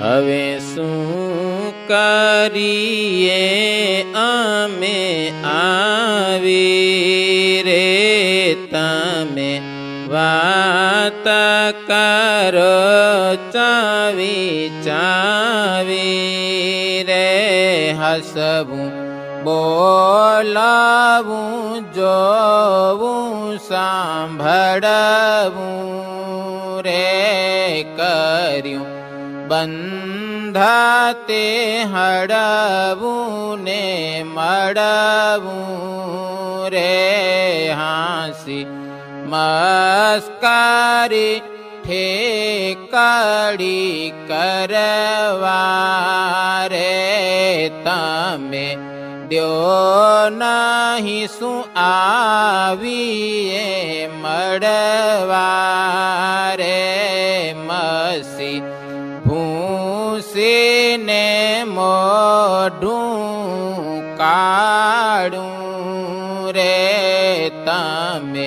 હવે શું કરીએ અમે આવી રે તમે વાત કરો ચાવી ચાવી રે હસવું બોલાવું જોવું સાંભળવું રે કર્યું બંધા તે હળવું ને મળવું રે હાંસી મસ્કારી ઠેકાડી કરવા રે તમે દ્યો નહીં શું આવીએ મળવા રે મસી ભૂસીને મોઢું કાઢું રે તમે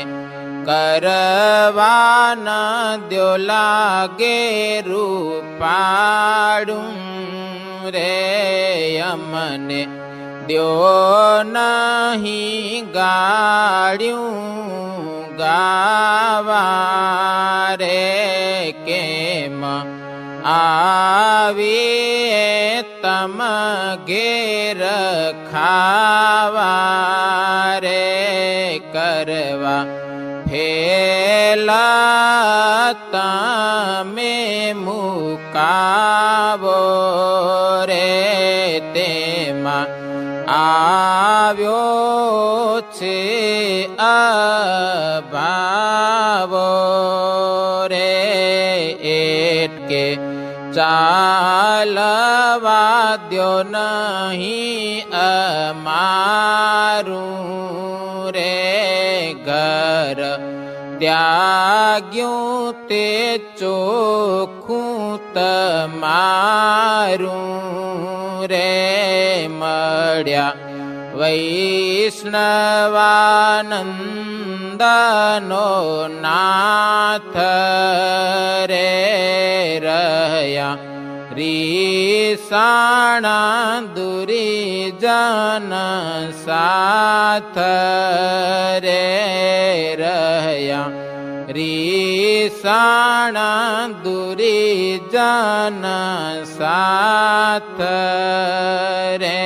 કરવાના દ્યો લાગે રૂપાડું રે અમને દ્યો નહીં ગાડ્યું ગાવા રે કેમ આવીએ તમ ઘેર ખાવા રે કરવા ફેલા તમે મુકાવો રે તેમાં આવ્યો છે અભાવો રે એટકે ચાલવા દ્યો નહીં અમારું રે ઘર ત્યાગ્યું તે ચોખ્ખું તમારું રે મળ્યા વૈષ્ણવાનંદનો નાથ રે રહ્યા રીસાણા દુરીજન સાથ રે રહ્યા રીસાણા દુરીજન સાથ રે